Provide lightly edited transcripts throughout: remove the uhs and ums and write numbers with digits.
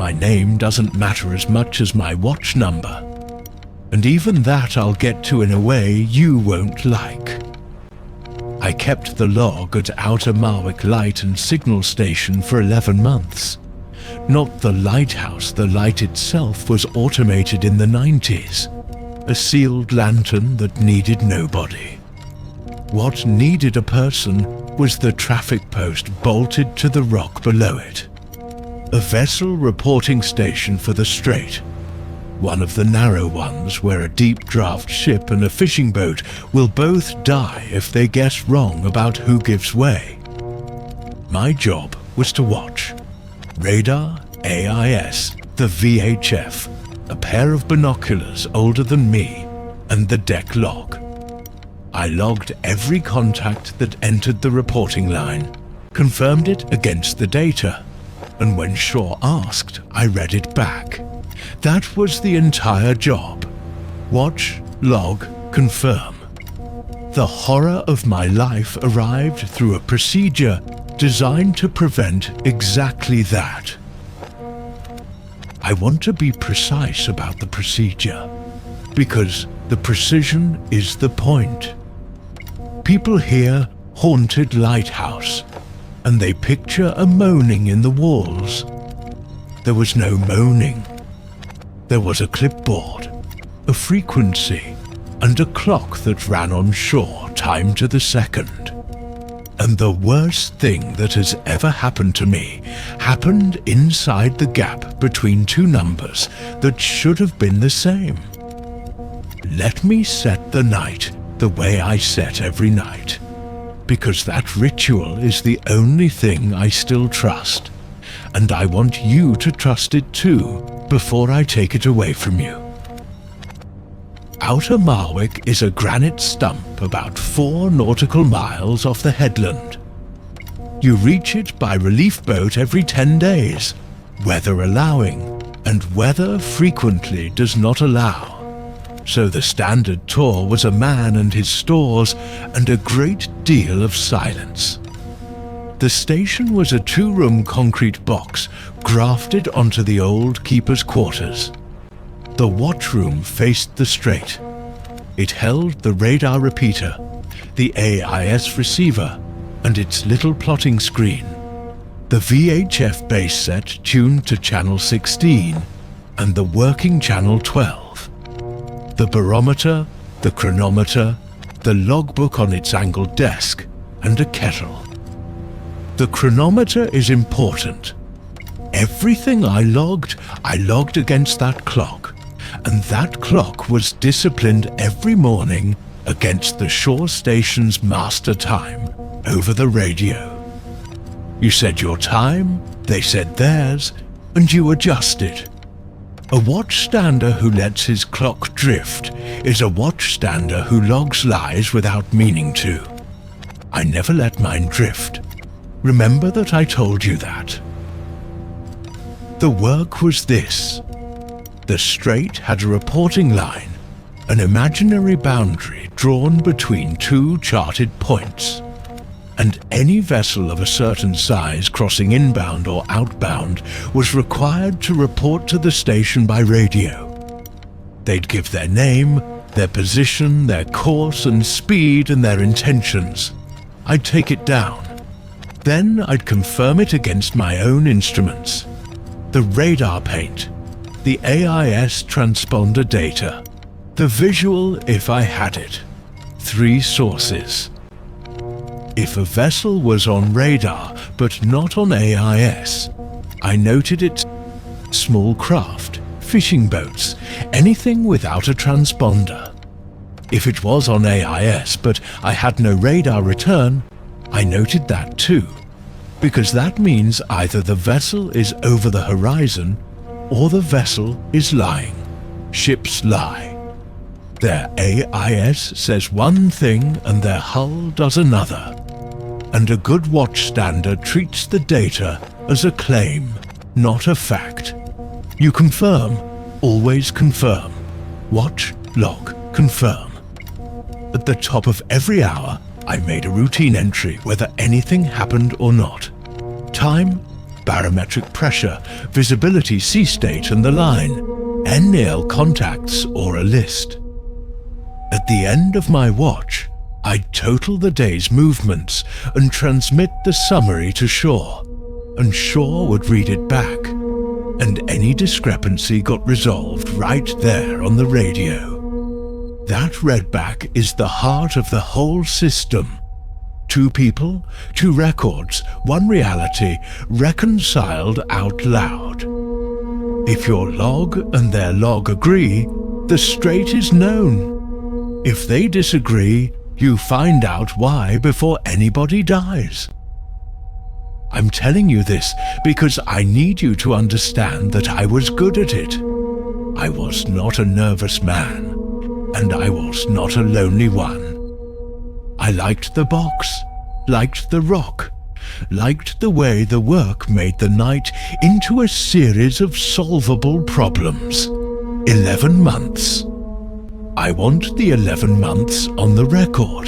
My name doesn't matter as much as my watch number. And even that I'll get to in a way you won't like. I kept the log at Outer Marwick Light and Signal Station for 11 months. Not the lighthouse, the light itself was automated in the 90s. A sealed lantern that needed nobody. What needed a person was the traffic post bolted to the rock below it. A vessel reporting station for the strait. One of the narrow ones where a deep draft ship and a fishing boat will both die if they guess wrong about who gives way. My job was to watch. Radar, AIS, the VHF, a pair of binoculars older than me, and the deck log. I logged every contact that entered the reporting line, confirmed it against the data, and when Shaw asked, I read it back. That was the entire job. Watch, log, confirm. The horror of my life arrived through a procedure designed to prevent exactly that. I want to be precise about the procedure, because the precision is the point. People hear haunted lighthouse, and they picture a moaning in the walls. There was no moaning. There was a clipboard, a frequency, and a clock that ran on shore, timed to the second. And the worst thing that has ever happened to me happened inside the gap between two numbers that should have been the same. Let me set the night the way I set every night, because that ritual is the only thing I still trust, and I want you to trust it too before I take it away from you. Outer Marwick is a granite stump about 4 nautical miles off the headland. You reach it by relief boat every 10 days, weather allowing, and weather frequently does not allow. So the standard tour was a man and his stores and a great deal of silence. The station was a 2-room concrete box grafted onto the old keeper's quarters. The watchroom faced the strait. It held the radar repeater, the AIS receiver, and its little plotting screen, the VHF base set tuned to channel 16, and the working channel 12. The barometer, the chronometer, the logbook on its angled desk, and a kettle. The chronometer is important. Everything I logged against that clock, and that clock was disciplined every morning against the shore station's master time over the radio. You said your time, they said theirs, and you adjusted. A watchstander who lets his clock drift is a watchstander who logs lies without meaning to. I never let mine drift. Remember that I told you that. The work was this. The strait had a reporting line, an imaginary boundary drawn between 2 charted points, and any vessel of a certain size crossing inbound or outbound was required to report to the station by radio. They'd give their name, their position, their course and speed and their intentions. I'd take it down. Then I'd confirm it against my own instruments. The radar paint, the AIS transponder data, the visual if I had it. 3 sources. If a vessel was on radar but not on AIS, I noted its small craft, fishing boats, anything without a transponder. If it was on AIS but I had no radar return, I noted that too, because that means either the vessel is over the horizon or the vessel is lying. Ships lie. Their AIS says one thing and their hull does another. And a good watchstander treats the data as a claim, not a fact. You confirm, always confirm. Watch, log, confirm. At the top of every hour, I made a routine entry whether anything happened or not. Time, barometric pressure, visibility sea state and the line, NL contacts or a list. At the end of my watch, I'd total the day's movements and transmit the summary to shore, and shore would read it back, and any discrepancy got resolved right there on the radio. That readback is the heart of the whole system. 2 people, 2 records, 1 reality, reconciled out loud. If your log and their log agree, the strait is known. If they disagree, you find out why before anybody dies. I'm telling you this because I need you to understand that I was good at it. I was not a nervous man, and I was not a lonely one. I liked the box, liked the rock, liked the way the work made the night into a series of solvable problems. 11 months. I want the 11 months on the record.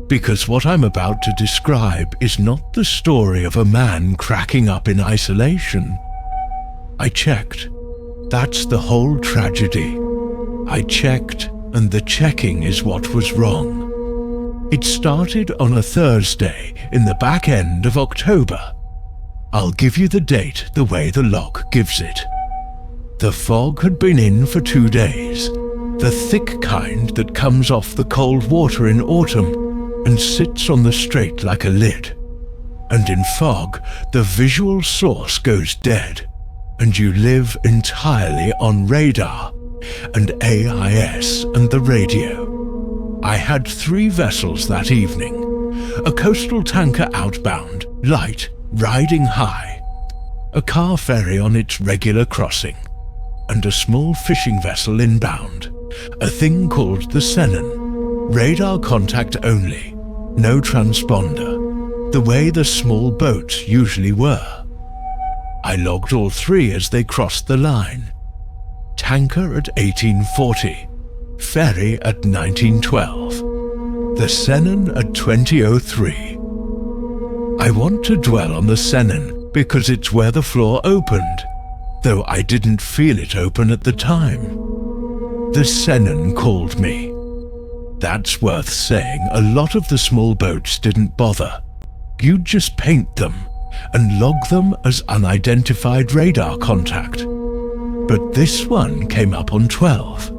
Because what I'm about to describe is not the story of a man cracking up in isolation. I checked. That's the whole tragedy. I checked, and the checking is what was wrong. It started on a Thursday in the back end of October. I'll give you the date the way the log gives it. The fog had been in for 2 days, the thick kind that comes off the cold water in autumn and sits on the strait like a lid. And in fog, the visual source goes dead, and you live entirely on radar and AIS and the radio. I had 3 vessels that evening. A coastal tanker outbound, light, riding high. A car ferry on its regular crossing. And a small fishing vessel inbound. A thing called the Sennen. Radar contact only. No transponder. The way the small boats usually were. I logged all 3 as they crossed the line. Tanker at 1840. Ferry at 1912. The Sennen at 2003. I want to dwell on the Sennen because it's where the floor opened, though I didn't feel it open at the time. The Sennen called me. That's worth saying. A lot of the small boats didn't bother. You'd just paint them and log them as unidentified radar contact. But this one came up on 12.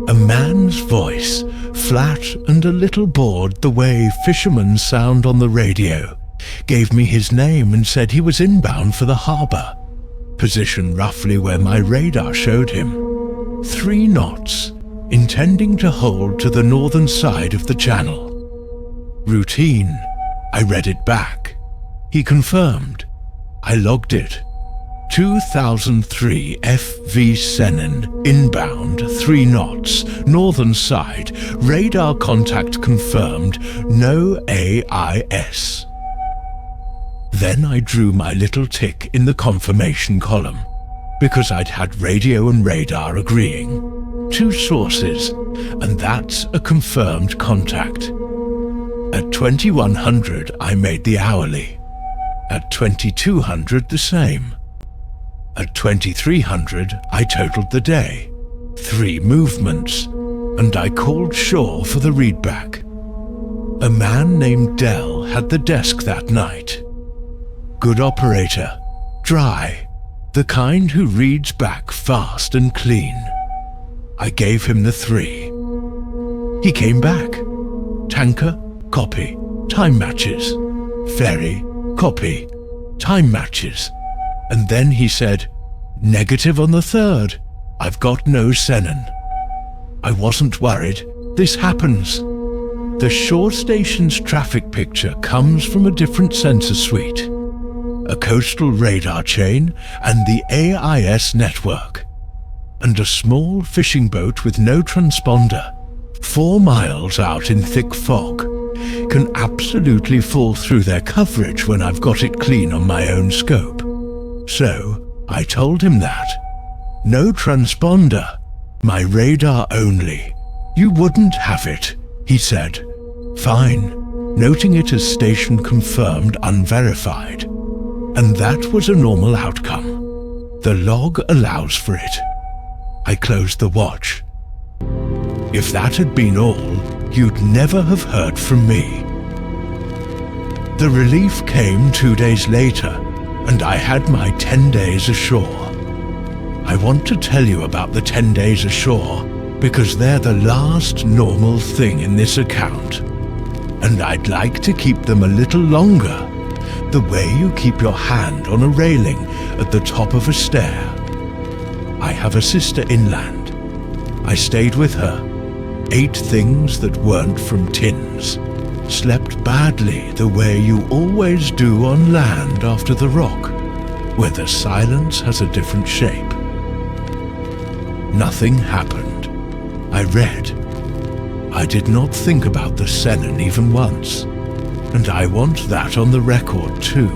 A man's voice, flat and a little bored the way fishermen sound on the radio, gave me his name and said he was inbound for the harbour, position roughly where my radar showed him. 3 knots, intending to hold to the northern side of the channel. Routine. I read it back. He confirmed. I logged it. 2003 FV Sennen, inbound, 3 knots, northern side, radar contact confirmed, no AIS. Then I drew my little tick in the confirmation column, because I'd had radio and radar agreeing. 2 sources, and that's a confirmed contact. At 2100 I made the hourly. At 2200 the same. At 2300 I totaled the day. 3 movements, and I called shore for the readback. A man named Dell had the desk that night. Good operator, dry, the kind who reads back fast and clean. I gave him the 3. He came back. Tanker, copy, time matches. Ferry, copy, time matches. And then he said, negative on the 3rd. I've got no Sennen. I wasn't worried. This happens. The shore station's traffic picture comes from a different sensor suite. A coastal radar chain and the AIS network. And a small fishing boat with no transponder, 4 miles out in thick fog, can absolutely fall through their coverage when I've got it clean on my own scope. So I told him that. No transponder, my radar only. You wouldn't have it, he said. Fine, noting it as station confirmed unverified. and that was a normal outcome. The log allows for it. I closed the watch. If that had been all, you'd never have heard from me. The relief came 2 days later, and I had my 10 days ashore. I want to tell you about the 10 days ashore because they're the last normal thing in this account. And I'd like to keep them a little longer, the way you keep your hand on a railing at the top of a stair. I have a sister inland. I stayed with her, ate things that weren't from tins, slept badly the way you always do on land after the rock, where the silence has a different shape. Nothing happened. I read. I did not think about the Sennen even once, and I want that on the record too,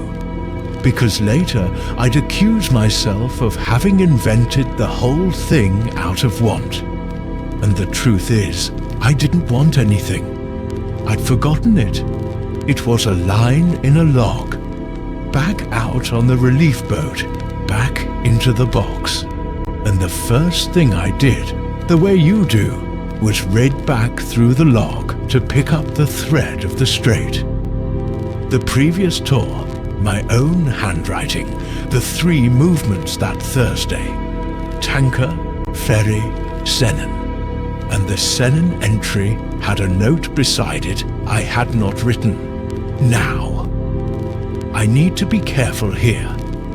because later I'd accuse myself of having invented the whole thing out of want. And the truth is, I didn't want anything. I'd forgotten it. It was a line in a log. Back out on the relief boat, back into the box. And the first thing I did, the way you do, was read back through the log to pick up the thread of the strait. The previous tour, my own handwriting, the 3 movements that Thursday. Tanker, ferry, Sennen. And the Sennen entry had a note beside it I had not written. Now. I need to be careful here,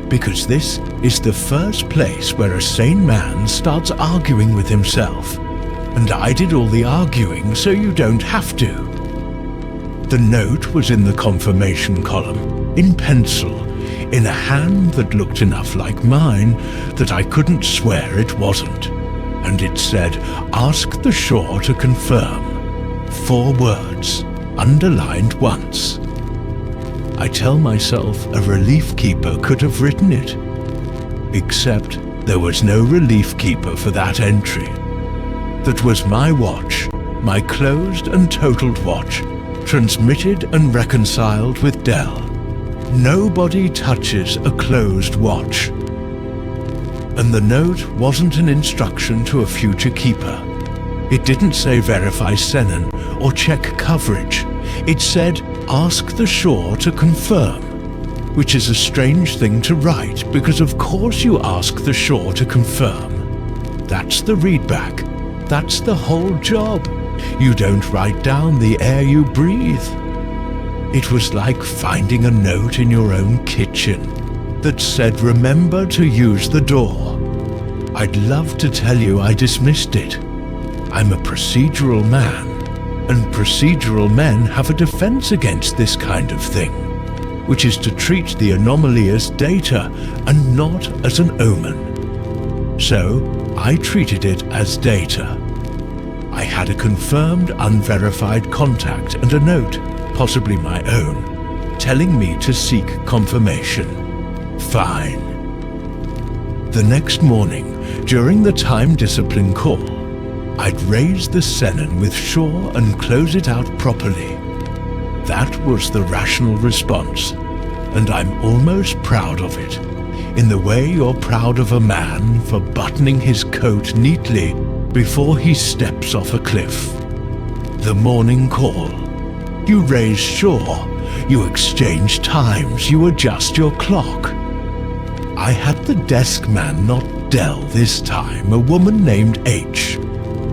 because this is the first place where a sane man starts arguing with himself. And I did all the arguing so you don't have to. The note was in the confirmation column, in pencil, in a hand that looked enough like mine that I couldn't swear it wasn't. And it said, "Ask the shore to confirm." 4 words, underlined once. I tell myself a relief keeper could have written it. Except there was no relief keeper for that entry. That was my watch, my closed and totaled watch, transmitted and reconciled with Dell. Nobody touches a closed watch. And the note wasn't an instruction to a future keeper. It didn't say verify Sennen or check coverage. It said ask the shore to confirm, which is a strange thing to write because of course you ask the shore to confirm. That's the readback. That's the whole job. You don't write down the air you breathe. It was like finding a note in your own kitchen that said remember to use the door. I'd love to tell you I dismissed it. I'm a procedural man, and procedural men have a defense against this kind of thing, which is to treat the anomaly as data and not as an omen. So I treated it as data. I had a confirmed unverified contact and a note, possibly my own, telling me to seek confirmation. Fine. The next morning, during the time discipline call, I'd raise the Sennen with shore and close it out properly. That was the rational response, and I'm almost proud of it, in the way you're proud of a man for buttoning his coat neatly before he steps off a cliff. The morning call. You raise shore, you exchange times, you adjust your clock. I had the desk man, not Dell this time, a woman named H.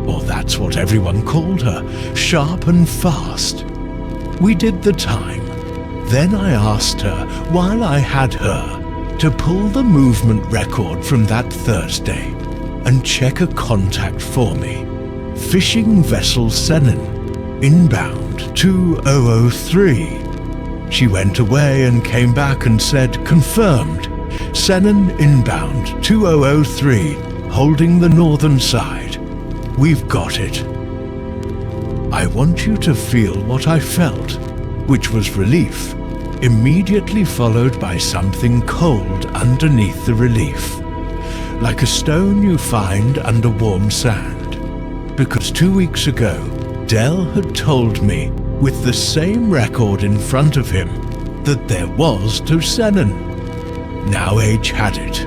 Or that's what everyone called her, sharp and fast. We did the time. Then I asked her, while I had her, to pull the movement record from that Thursday and check a contact for me. Fishing vessel Sennen, inbound 2003. She went away and came back and said, confirmed. Sennen inbound 2003, holding the northern side. We've got it. I want you to feel what I felt, which was relief, immediately followed by something cold underneath the relief, like a stone you find under warm sand. Because 2 weeks ago, Dell had told me, with the same record in front of him, that there was to Sennen. Now H had it,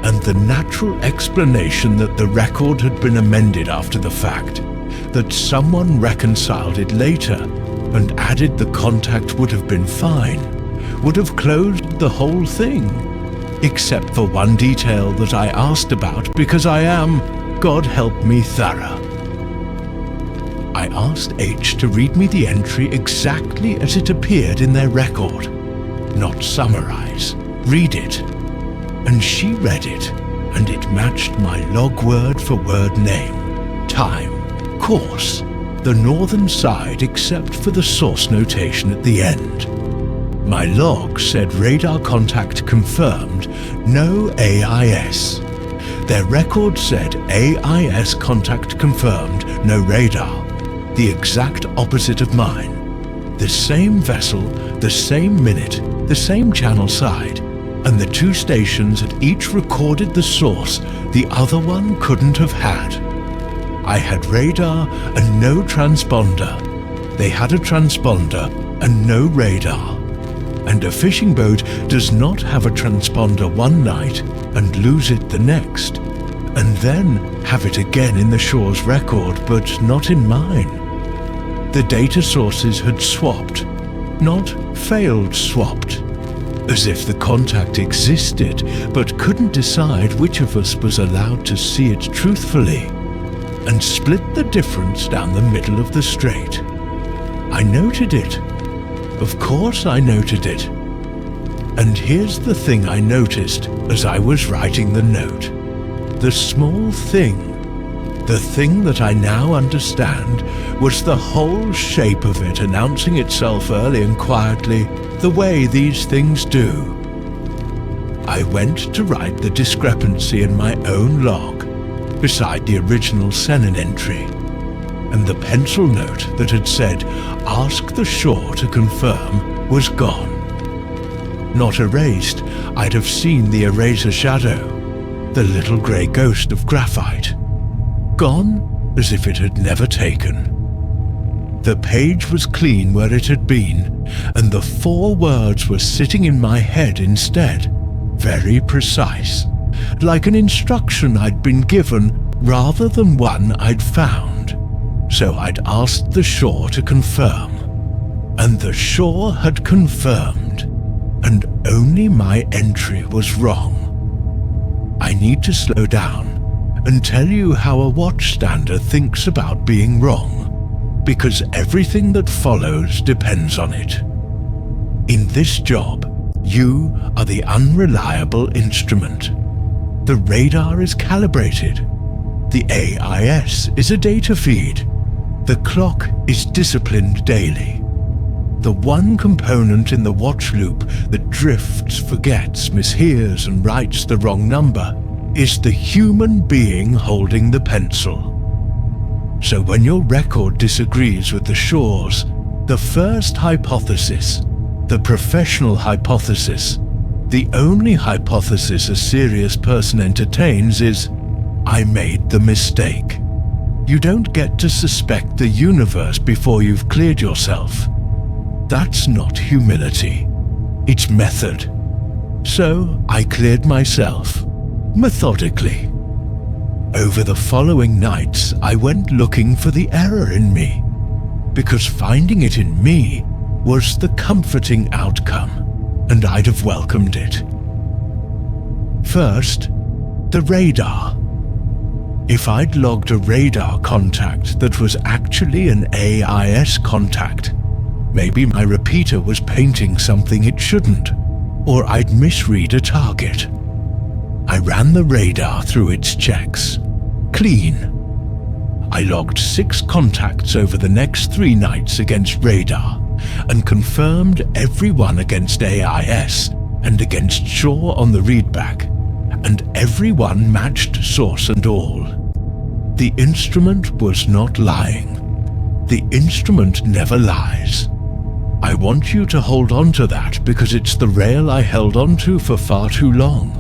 and the natural explanation that the record had been amended after the fact, that someone reconciled it later and added the contact would have been fine, would have closed the whole thing, except for one detail that I asked about because I am, God help me, thorough. I asked H to read me the entry exactly as it appeared in their record, not summarize, read it. And she read it, and it matched my log word for word name, time, course, the northern side except for the source notation at the end. My log said radar contact confirmed, no AIS. Their record said AIS contact confirmed, no radar. The exact opposite of mine. The same vessel, the same minute, the same channel side, and the two stations had each recorded the source the other one couldn't have had. I had radar and no transponder. They had a transponder and no radar. And a fishing boat does not have a transponder one night and lose it the next, and then have it again in the shore's record but not in mine. The data sources had swapped, not failed swapped, as if the contact existed but couldn't decide which of us was allowed to see it truthfully, and split the difference down the middle of the strait. I noted it. Of course I noted it. And here's the thing I noticed as I was writing the note. The small thing, the thing that I now understand, was the whole shape of it announcing itself early and quietly, the way these things do. I went to write the discrepancy in my own log, beside the original Sennen entry, and the pencil note that had said, "Ask the shore to confirm," was gone. Not erased, I'd have seen the eraser shadow, the little grey ghost of graphite. Gone as if it had never taken. The page was clean where it had been, and the 4 words were sitting in my head instead, very precise, like an instruction I'd been given rather than one I'd found. So I'd asked the shore to confirm, and the shore had confirmed, and only my entry was wrong. I need to slow down and tell you how a watchstander thinks about being wrong, because everything that follows depends on it. In this job, you are the unreliable instrument. The radar is calibrated. The AIS is a data feed. The clock is disciplined daily. The one component in the watch loop that drifts, forgets, mishears, and writes the wrong number is the human being holding the pencil. So when your record disagrees with the shore's, the first hypothesis, the professional hypothesis, the only hypothesis a serious person entertains is, I made the mistake. You don't get to suspect the universe before you've cleared yourself. That's not humility. It's method. So I cleared myself, methodically. Over the following nights, I went looking for the error in me, because finding it in me was the comforting outcome, and I'd have welcomed it. First, the radar. If I'd logged a radar contact that was actually an AIS contact, maybe my repeater was painting something it shouldn't, or I'd misread a target. I ran the radar through its checks. Clean. I logged 6 contacts over the next 3 nights against radar, and confirmed every one against AIS and against shore on the readback, and every one matched source and all. The instrument was not lying. The instrument never lies. I want you to hold on to that because it's the rail I held on to for far too long.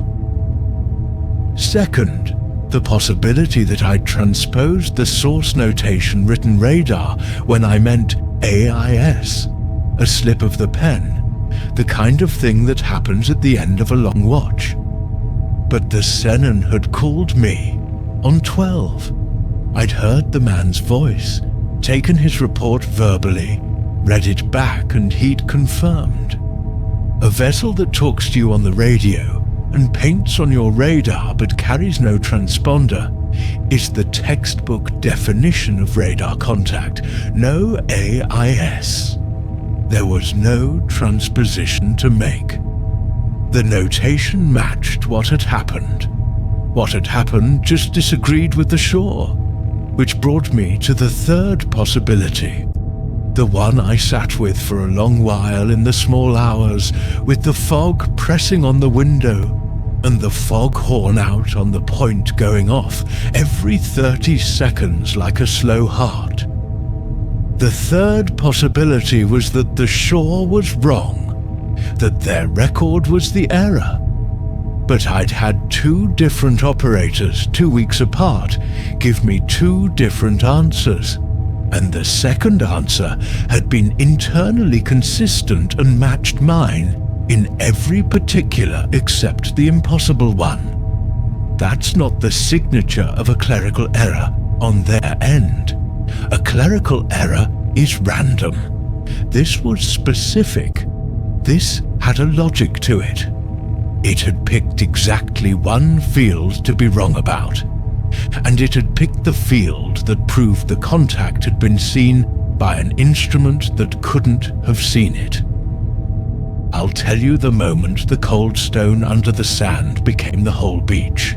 Second, the possibility that I'd transposed the source notation written radar when I meant AIS, a slip of the pen, the kind of thing that happens at the end of a long watch. But the Sennen had called me on 12. I'd heard the man's voice, taken his report verbally, read it back, and he'd confirmed. A vessel that talks to you on the radio and paints on your radar but carries no transponder is the textbook definition of radar contact, no AIS. There was no transposition to make. The notation matched what had happened. What had happened just disagreed with the shore, which brought me to the third possibility, the one I sat with for a long while in the small hours, with the fog pressing on the window and the fog horn out on the point going off every 30 seconds like a slow heart. The third possibility was that the shore was wrong, that their record was the error. But I'd had 2 different operators 2 weeks apart give me 2 different answers, and the second answer had been internally consistent and matched mine in every particular except the impossible one. That's not the signature of a clerical error on their end. A clerical error is random. This was specific. This had a logic to it. It had picked exactly one field to be wrong about, and it had picked the field that proved the contact had been seen by an instrument that couldn't have seen it. I'll tell you the moment the cold stone under the sand became the whole beach.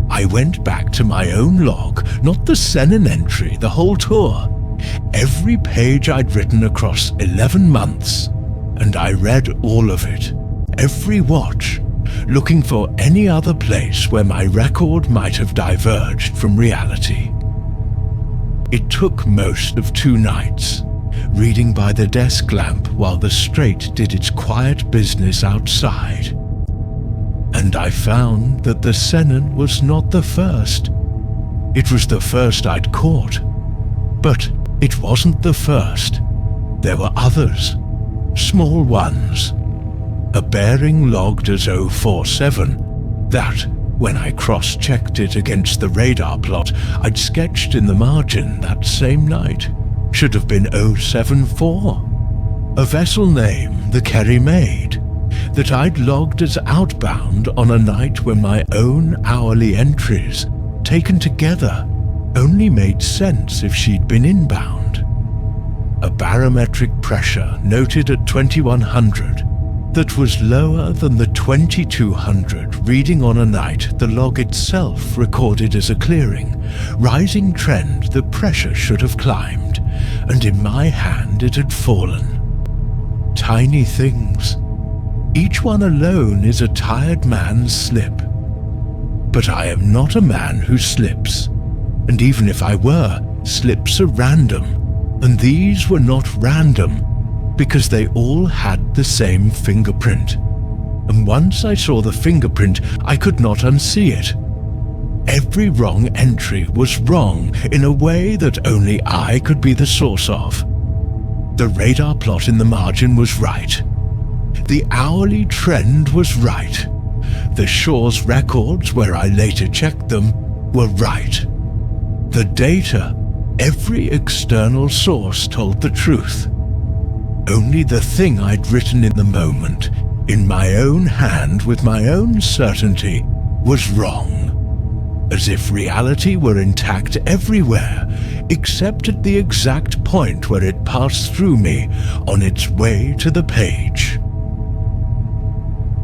I went back to my own log, not the Sennen entry, the whole tour, every page I'd written across 11 months, and I read all of it, every watch, looking for any other place where my record might have diverged from reality. It took most of 2 nights, reading by the desk lamp while the strait did its quiet business outside. And I found that the Sennen was not the first. It was the first I'd caught. But it wasn't the first. There were others, small ones. A bearing logged as 047, that, when I cross-checked it against the radar plot I'd sketched in the margin that same night, should have been 074. A vessel name the Kerry made, that I'd logged as outbound on a night when my own hourly entries, taken together, only made sense if she'd been inbound. A barometric pressure noted at 2100 that was lower than the 2200 reading on a night the log itself recorded as a clearing, rising trend the pressure should have climbed, and in my hand it had fallen. Tiny things. Each one alone is a tired man's slip. But I am not a man who slips, and even if I were, slips are random, and these were not random, because they all had the same fingerprint. And once I saw the fingerprint, I could not unsee it. Every wrong entry was wrong in a way that only I could be the source of. The radar plot in the margin was right. The hourly trend was right. The shore's records, where I later checked them, were right. The data, every external source told the truth. Only the thing I'd written in the moment, in my own hand with my own certainty, was wrong. As if reality were intact everywhere, except at the exact point where it passed through me on its way to the page.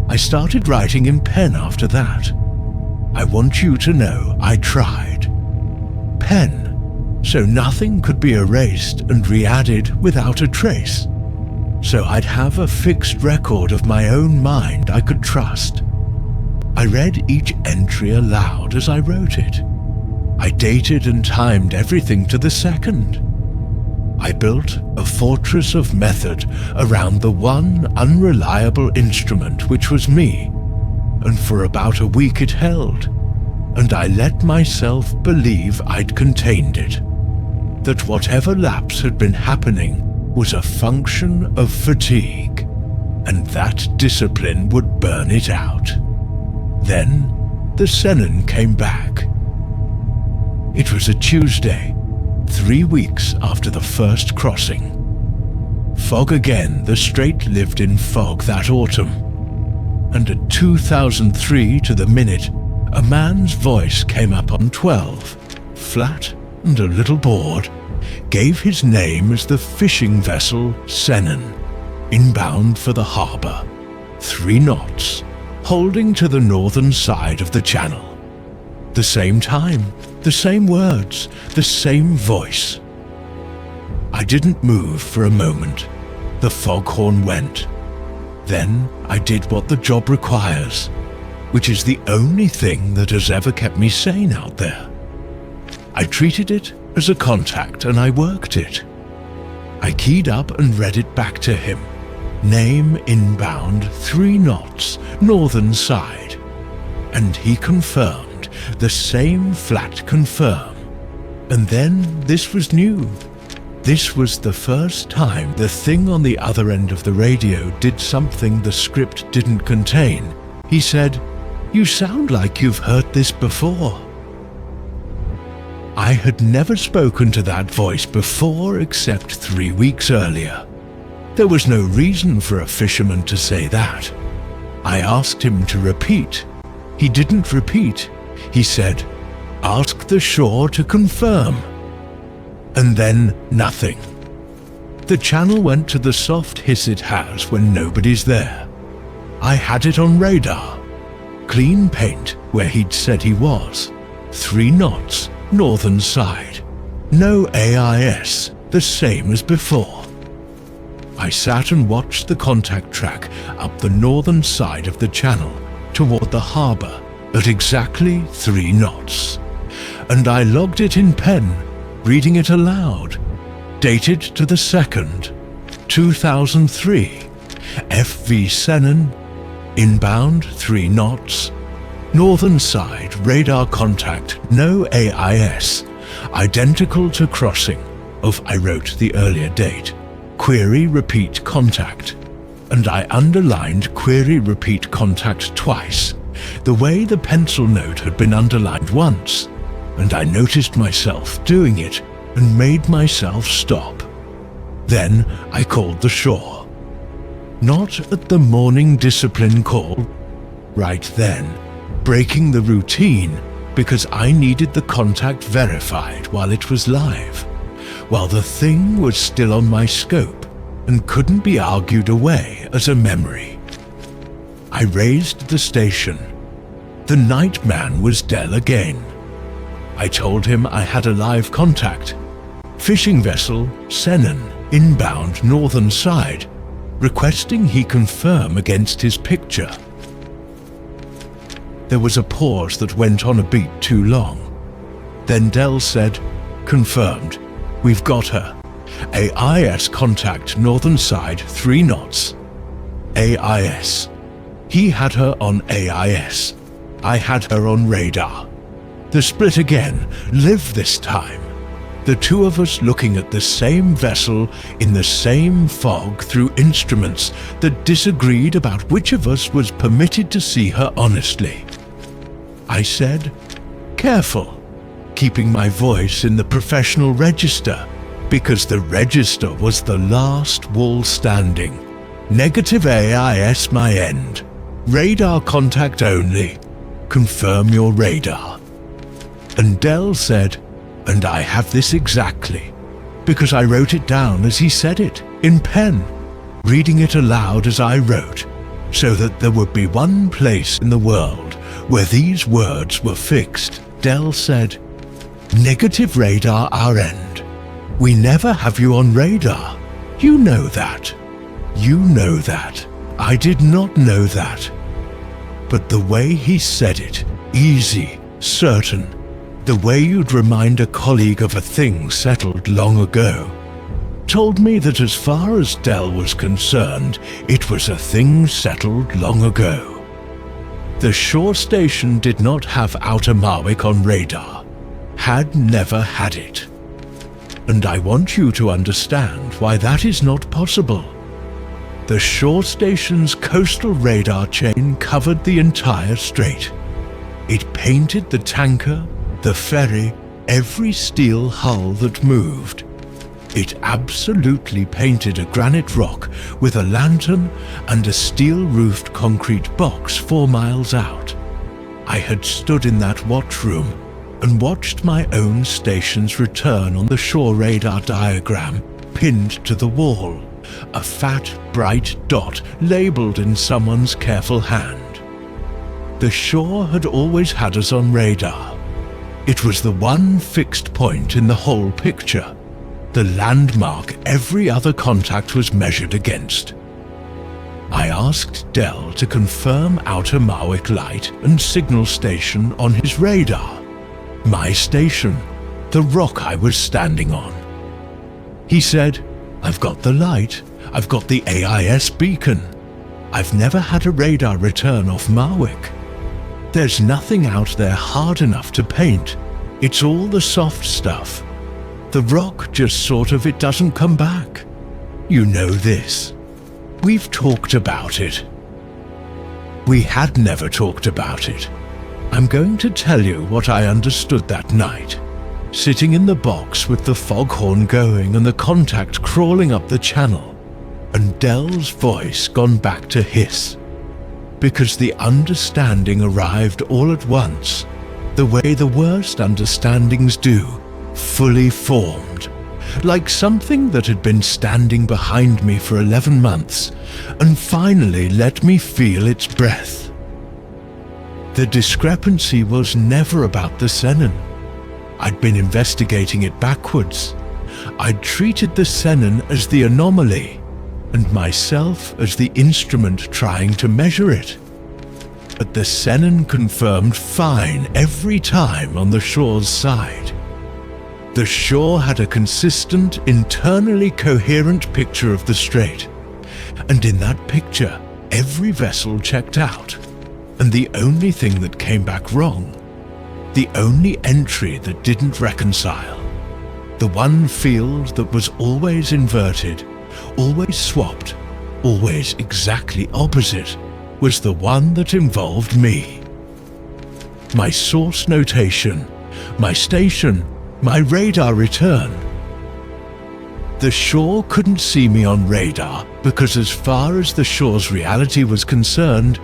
I started writing in pen after that. I want you to know I tried. Pen, so nothing could be erased and re-added without a trace. So I'd have a fixed record of my own mind I could trust. I read each entry aloud as I wrote it. I dated and timed everything to the second. I built a fortress of method around the one unreliable instrument which was me, and for about a week it held, and I let myself believe I'd contained it, that whatever lapse had been happening was a function of fatigue. and that discipline would burn it out. Then the Sennen came back. It was a Tuesday, 3 weeks after the first crossing. Fog again, the strait lived in fog that autumn. And at 2003 to the minute, a man's voice came up on 12, flat and a little bored, gave his name as the fishing vessel Sennen, inbound for the harbour, 3 knots, holding to the northern side of the channel. The same time, the same words, the same voice. I didn't move for a moment. The foghorn went. Then I did what the job requires, which is the only thing that has ever kept me sane out there. I treated it as a contact and I worked it. I keyed up and read it back to him. Name inbound, 3 knots, northern side. And he confirmed, the same flat confirm. And then this was new. This was the first time the thing on the other end of the radio did something the script didn't contain. He said, "You sound like you've heard this before." I had never spoken to that voice before except 3 weeks earlier. There was no reason for a fisherman to say that. I asked him to repeat. He didn't repeat. He said, "Ask the shore to confirm." And then nothing. The channel went to the soft hiss it has when nobody's there. I had it on radar. Clean paint where he'd said he was. 3 knots, northern side. No AIS, the same as before. I sat and watched the contact track up the northern side of the channel toward the harbour at exactly 3 knots. And I logged it in pen, reading it aloud. Dated to the 2nd, 2003. FV Sennen, inbound 3 knots. Northern side radar contact, no AIS. Identical to crossing of, I wrote the earlier date. Query repeat contact. And I underlined query repeat contact twice, the way the pencil note had been underlined once. And I noticed myself doing it and made myself stop. Then I called the shore. Not at the morning discipline call, right then, breaking the routine because I needed the contact verified while it was live, while the thing was still on my scope and couldn't be argued away as a memory. I raised the station. The night man was Dell again. I told him I had a live contact. Fishing vessel Sennen, inbound northern side, requesting he confirm against his picture. There was a pause that went on a beat too long. Then Dell said, "Confirmed. We've got her. AIS contact northern side 3 knots. AIS. He had her on AIS. I had her on radar. The split again, live this time. The 2 of us looking at the same vessel in the same fog through instruments that disagreed about which of us was permitted to see her honestly." I said, "Careful," keeping my voice in the professional register, because the register was the last wall standing. Negative AIS my end. Radar contact only. Confirm your radar. And Dell said, "And I have this exactly, because I wrote it down as he said it, in pen, reading it aloud as I wrote, so that there would be one place in the world where these words were fixed." Dell said, "Negative radar our end. We never have you on radar. You know that. You know that. I did not know that." But the way he said it, easy, certain, the way you'd remind a colleague of a thing settled long ago, told me that as far as Dell was concerned, it was a thing settled long ago. The shore station did not have Outer Marwick on radar, had never had it. And I want you to understand why that is not possible. The shore station's coastal radar chain covered the entire strait. It painted the tanker, the ferry, every steel hull that moved. It absolutely painted a granite rock with a lantern and a steel-roofed concrete box 4 miles out. I had stood in that watch room and watched my own station's return on the shore radar diagram pinned to the wall, a fat, bright dot labelled in someone's careful hand. The shore had always had us on radar. It was the one fixed point in the whole picture, the landmark every other contact was measured against. I asked Dell to confirm Outer Marwick Light and Signal Station on his radar. My station, the rock I was standing on. He said, "I've got the light, I've got the AIS beacon. I've never had a radar return off Marwick. There's nothing out there hard enough to paint. It's all the soft stuff. The rock just it doesn't come back. You know this. We've talked about it." We had never talked about it. I'm going to tell you what I understood that night, sitting in the box with the foghorn going and the contact crawling up the channel, and Dell's voice gone back to hiss. Because the understanding arrived all at once, the way the worst understandings do, fully formed, like something that had been standing behind me for 11 months and finally let me feel its breath. The discrepancy was never about the Sennen. I'd been investigating it backwards. I'd treated the Sennen as the anomaly and myself as the instrument trying to measure it. But the Sennen confirmed fine every time on the shore's side. The shore had a consistent, internally coherent picture of the strait, and in that picture, every vessel checked out, and the only thing that came back wrong, the only entry that didn't reconcile, the one field that was always inverted, always swapped, always exactly opposite, was the one that involved me. My source notation, my station, my radar return. The shore couldn't see me on radar because as far as the shore's reality was concerned,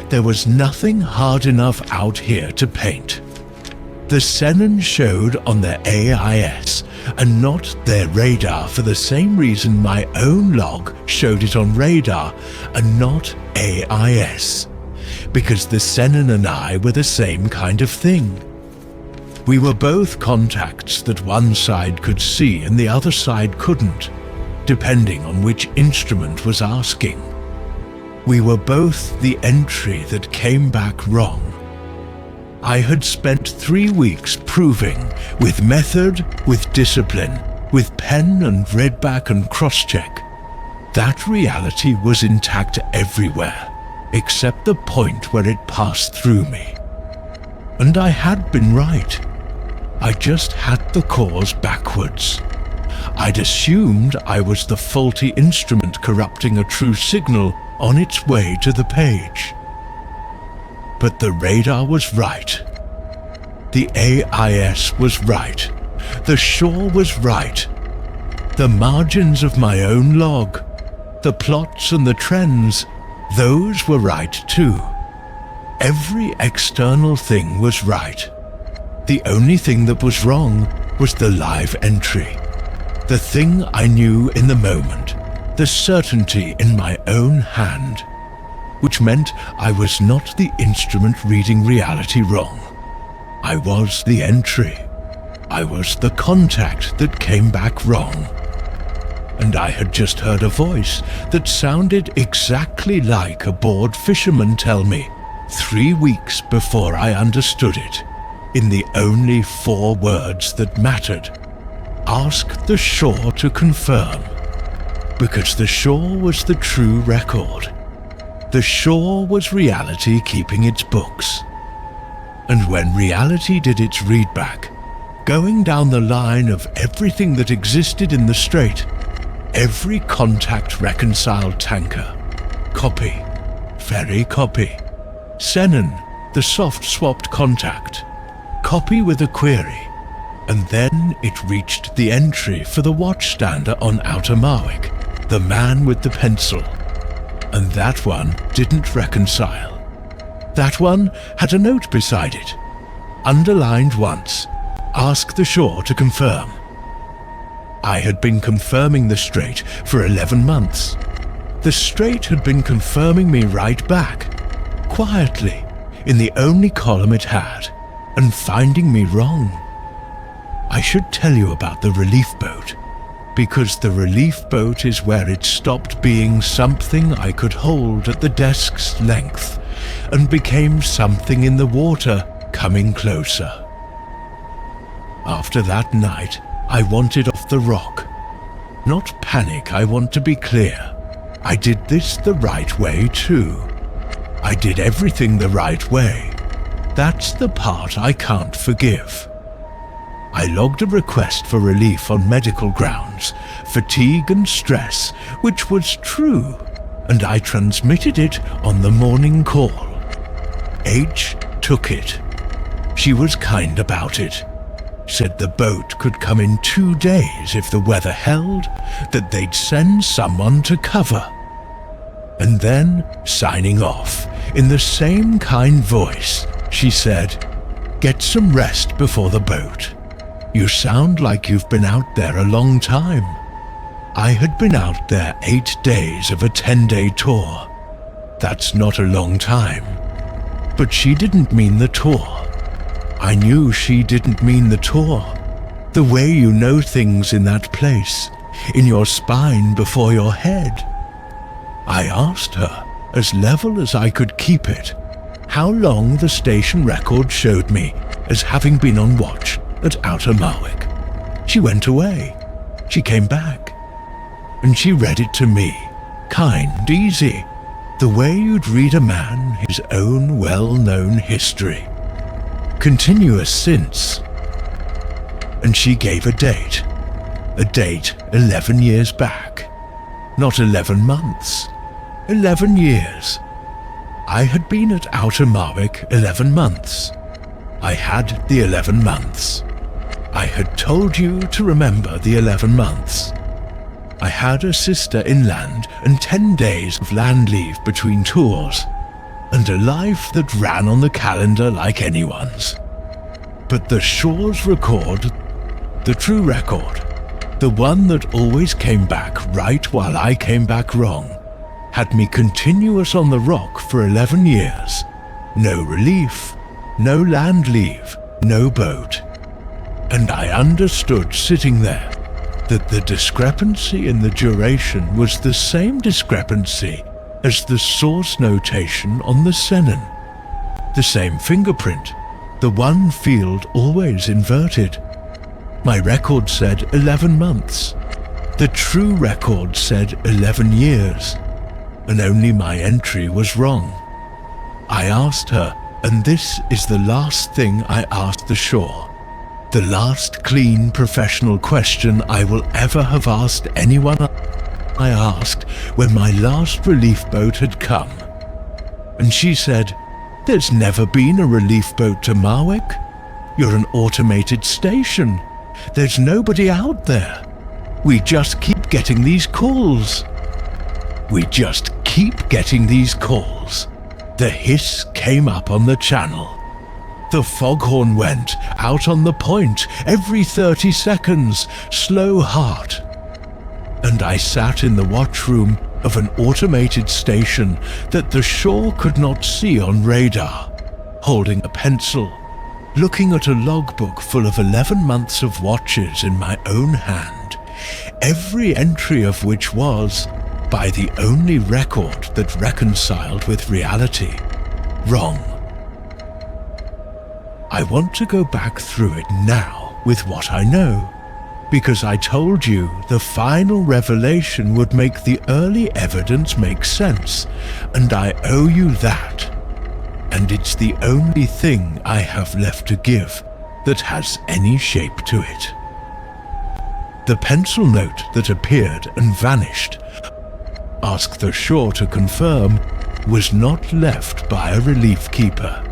there was nothing hard enough out here to paint. The Sennen showed on their AIS and not their radar for the same reason my own log showed it on radar and not AIS, because the Sennen and I were the same kind of thing. We were both contacts that one side could see and the other side couldn't, depending on which instrument was asking. We were both the entry that came back wrong. I had spent 3 weeks proving, with method, with discipline, with pen and readback and cross-check, that reality was intact everywhere, except the point where it passed through me. And I had been right. I just had the cause backwards. I'd assumed I was the faulty instrument corrupting a true signal on its way to the page. But the radar was right. The AIS was right. The shore was right. The margins of my own log, the plots and the trends, those were right too. Every external thing was right. The only thing that was wrong was the live entry. The thing I knew in the moment, the certainty in my own hand, which meant I was not the instrument reading reality wrong. I was the entry. I was the contact that came back wrong. And I had just heard a voice that sounded exactly like a bored fisherman tell me 3 weeks before I understood it, in the only 4 words that mattered. Ask the shore to confirm. Because the shore was the true record. The shore was reality keeping its books. And when reality did its readback, going down the line of everything that existed in the strait, every contact reconciled tanker. Copy. Ferry copy. Sennen, the soft-swapped contact. Copy with a query. And then it reached the entry for the watchstander on Outer Marwick, the man with the pencil. And that one didn't reconcile. That one had a note beside it, underlined once, ask the shore to confirm. I had been confirming the strait for 11 months. The strait had been confirming me right back, quietly, in the only column it had, and finding me wrong. I should tell you about the relief boat, because the relief boat is where it stopped being something I could hold at the desk's length and became something in the water coming closer. After that night, I wanted off the rock. Not panic, I want to be clear. I did this the right way too. I did everything the right way. That's the part I can't forgive. I logged a request for relief on medical grounds, fatigue and stress, which was true, and I transmitted it on the morning call. H took it. She was kind about it. Said the boat could come in 2 days if the weather held, that they'd send someone to cover. And then, signing off, in the same kind voice, she said, "Get some rest before the boat. You sound like you've been out there a long time." I had been out there 8 days of a 10-day tour. That's not a long time. But she didn't mean the tour. I knew she didn't mean the tour. The way you know things in that place, in your spine before your head. I asked her, as level as I could keep it, how long the station record showed me as having been on watch at Outer Marwick. She went away. She came back. And she read it to me, kind, easy, the way you'd read a man his own well-known history. Continuous since. And she gave a date 11 years back. Not 11 months, 11 years. I had been at Outer Marwick 11 months. I had the 11 months. I had told you to remember the 11 months. I had a sister inland and 10 days of land leave between tours, and a life that ran on the calendar like anyone's. But the shore's record, the true record, the one that always came back right while I came back wrong, had me continuous on the rock for 11 years. No relief, no land leave, no boat. And I understood sitting there that the discrepancy in the duration was the same discrepancy as the source notation on the Sennen. The same fingerprint, the one field always inverted. My record said 11 months. The true record said 11 years. And only my entry was wrong. I asked her, and this is the last thing I asked the shore. The last clean professional question I will ever have asked anyone. I asked when my last relief boat had come. And she said, "There's never been a relief boat to Marwick. You're an automated station. There's nobody out there. We just keep getting these calls. We just keep getting these calls." The hiss came up on the channel. The foghorn went out on the point every 30 seconds, slow heart. And I sat in the watchroom of an automated station that the shore could not see on radar, holding a pencil, looking at a logbook full of 11 months of watches in my own hand, every entry of which was, by the only record that reconciled with reality, wrong. I want to go back through it now with what I know, because I told you the final revelation would make the early evidence make sense, and I owe you that. And it's the only thing I have left to give that has any shape to it. The pencil note that appeared and vanished, ask the shore to confirm, was not left by a relief keeper.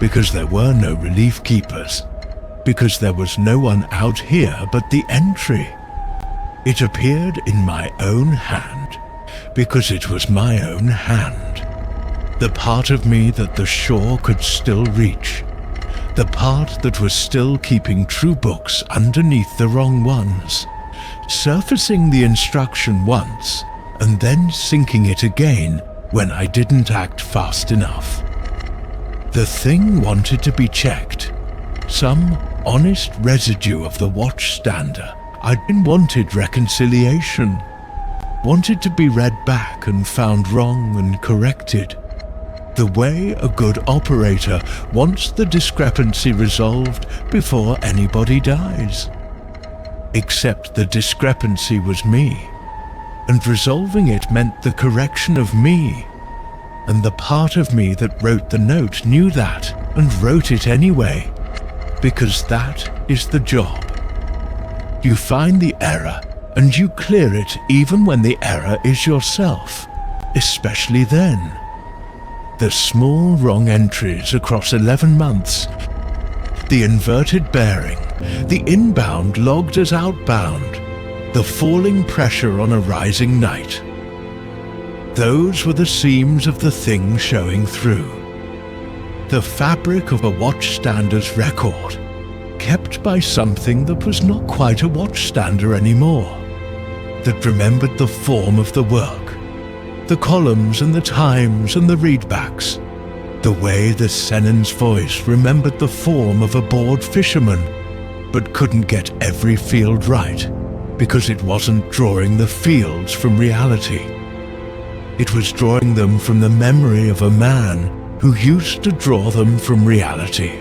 Because there were no relief keepers. Because there was no one out here but the entry. It appeared in my own hand, because it was my own hand. The part of me that the shore could still reach. The part that was still keeping true books underneath the wrong ones. Surfacing the instruction once, and then sinking it again when I didn't act fast enough. The thing wanted to be checked. Some honest residue of the watchstander. I'd been wanted reconciliation. Wanted to be read back and found wrong and corrected. The way a good operator wants the discrepancy resolved before anybody dies. Except the discrepancy was me, and resolving it meant the correction of me. And the part of me that wrote the note knew that and wrote it anyway, because that is the job. You find the error and you clear it even when the error is yourself, especially then. The small wrong entries across 11 months, the inverted bearing, the inbound logged as outbound, the falling pressure on a rising night. Those were the seams of the thing showing through. The fabric of a watchstander's record, kept by something that was not quite a watchstander anymore, that remembered the form of the work, the columns and the times and the readbacks, the way the Sennen's voice remembered the form of a bored fisherman, but couldn't get every field right, because it wasn't drawing the fields from reality. It was drawing them from the memory of a man who used to draw them from reality.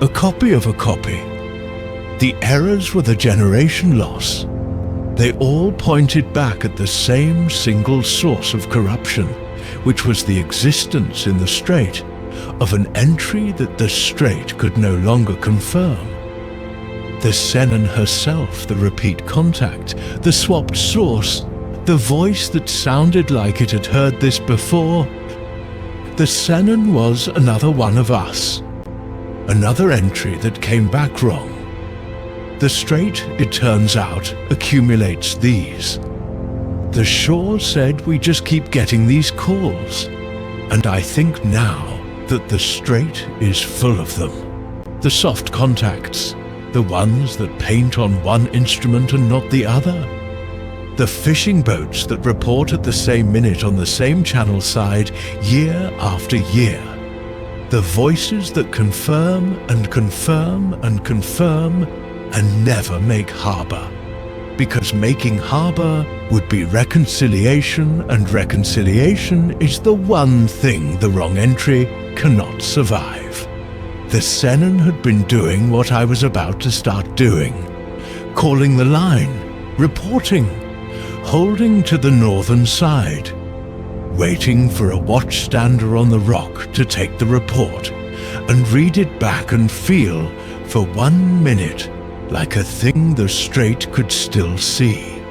A copy of a copy. The errors were the generation loss. They all pointed back at the same single source of corruption, which was the existence in the strait of an entry that the strait could no longer confirm. The Sennen herself, the repeat contact, the swapped source, the voice that sounded like it had heard this before. The Sennen was another one of us. Another entry that came back wrong. The strait, it turns out, accumulates these. The shore said we just keep getting these calls, and I think now that the strait is full of them. The soft contacts, the ones that paint on one instrument and not the other. The fishing boats that report at the same minute on the same channel side year after year. The voices that confirm and confirm and confirm and never make harbour. Because making harbour would be reconciliation, and reconciliation is the one thing the wrong entry cannot survive. The Sennen had been doing what I was about to start doing. Calling the line, reporting, holding to the northern side, waiting for a watchstander on the rock to take the report and read it back and feel for 1 minute like a thing the strait could still see.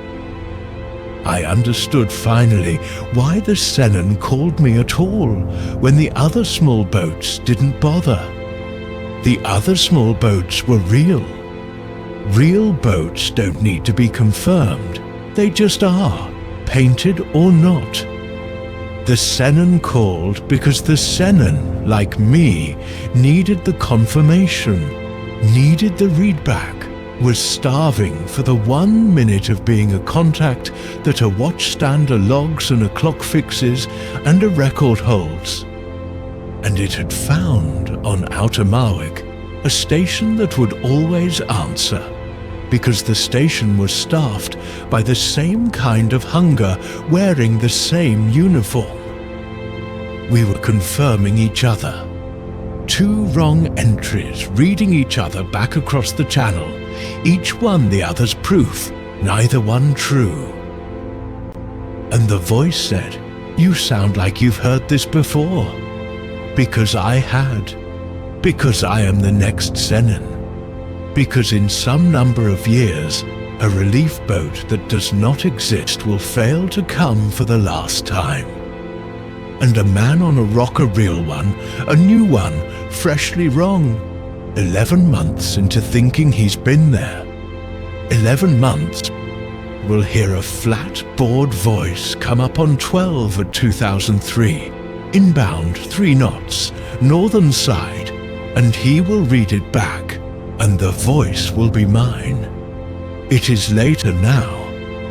I understood finally why the Sennen called me at all when the other small boats didn't bother. The other small boats were real. Real boats don't need to be confirmed. They just are, painted or not. The Sennen called because the Sennen, like me, needed the confirmation, needed the readback, was starving for the 1 minute of being a contact that a watchstander logs and a clock fixes and a record holds. And it had found on Outer Marwick a station that would always answer, because the station was staffed by the same kind of hunger wearing the same uniform. We were confirming each other. 2 wrong entries reading each other back across the channel, each one the other's proof, neither one true. And the voice said, "You sound like you've heard this before." Because I had. Because I am the next Sennen. Because in some number of years, A relief boat that does not exist will fail to come for the last time. And a man on a rock, a real one, a new one, freshly wrong. 11 months into thinking he's been there. 11 months will hear a flat, bored voice come up on 12 at 2003, inbound 3 knots, northern side, and he will read it back, and the voice will be mine. It is later now.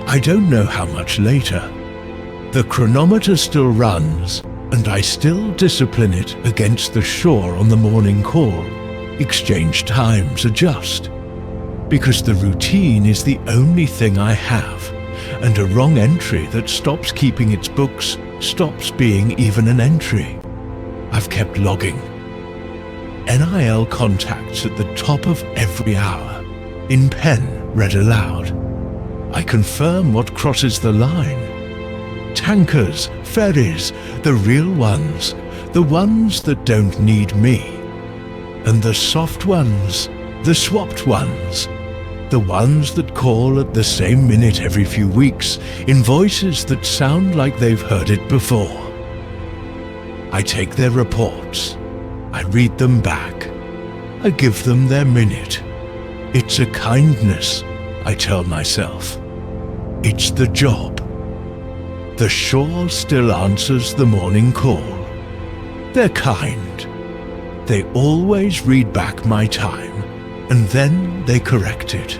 I don't know how much later. The chronometer still runs, and I still discipline it against the shore on the morning call. Exchange times adjust. Because the routine is the only thing I have, and a wrong entry that stops keeping its books stops being even an entry. I've kept logging. NIL contacts at the top of every hour, in pen, read aloud. I confirm what crosses the line. Tankers, ferries, the real ones, the ones that don't need me. And the soft ones, the swapped ones, the ones that call at the same minute every few weeks in voices that sound like they've heard it before. I take their reports. I read them back. I give them their minute. It's a kindness, I tell myself. It's the job. The shore still answers the morning call. They're kind. They always read back my time, and then they correct it.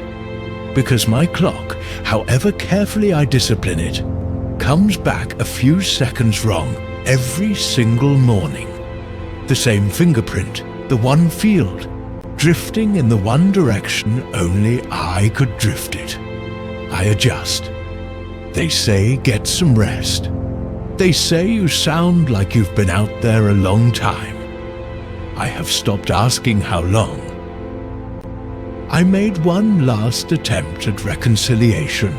Because my clock, however carefully I discipline it, comes back a few seconds wrong every single morning. The same fingerprint, the one field, drifting in the one direction only I could drift it. I adjust. They say get some rest. They say you sound like you've been out there a long time. I have stopped asking how long. I made one last attempt at reconciliation.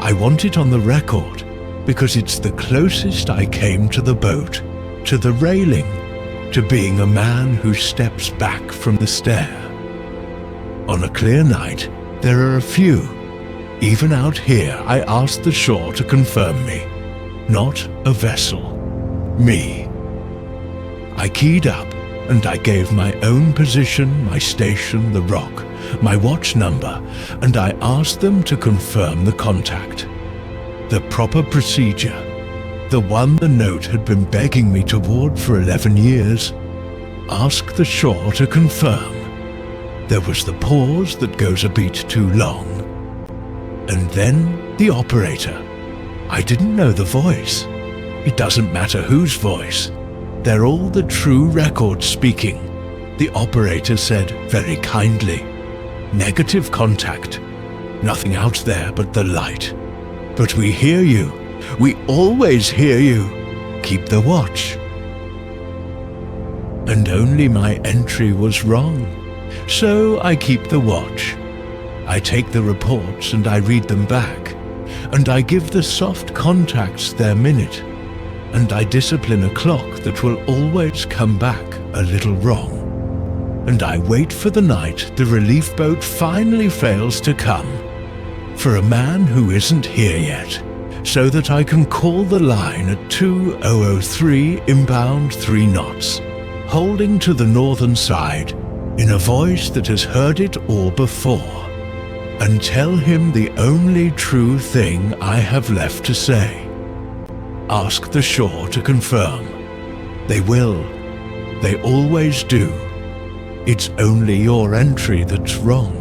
I want it on the record because it's the closest I came to the boat, to the railing, to being a man who steps back from the stair. On a clear night, there are a few. Even out here, I asked the shore to confirm me. Not a vessel. Me. I keyed up, and I gave my own position, my station, the rock, my watch number, and I asked them to confirm the contact. The proper procedure. The one the note had been begging me toward for 11 years. Ask the shore to confirm. There was the pause that goes a beat too long. And then the operator. I didn't know the voice. It doesn't matter whose voice. They're all the true records speaking. The operator said very kindly, "Negative contact. Nothing out there but the light. But we hear you. We always hear you. Keep the watch." And only my entry was wrong. So I keep the watch. I take the reports and I read them back. And I give the soft contacts their minute. And I discipline a clock that will always come back a little wrong. And I wait for the night the relief boat finally fails to come. For a man who isn't here yet. So that I can call the line at 2003 inbound 3 knots, holding to the northern side in a voice that has heard it all before, and tell him the only true thing I have left to say. Ask the shore to confirm. They will. They always do. It's only your entry that's wrong.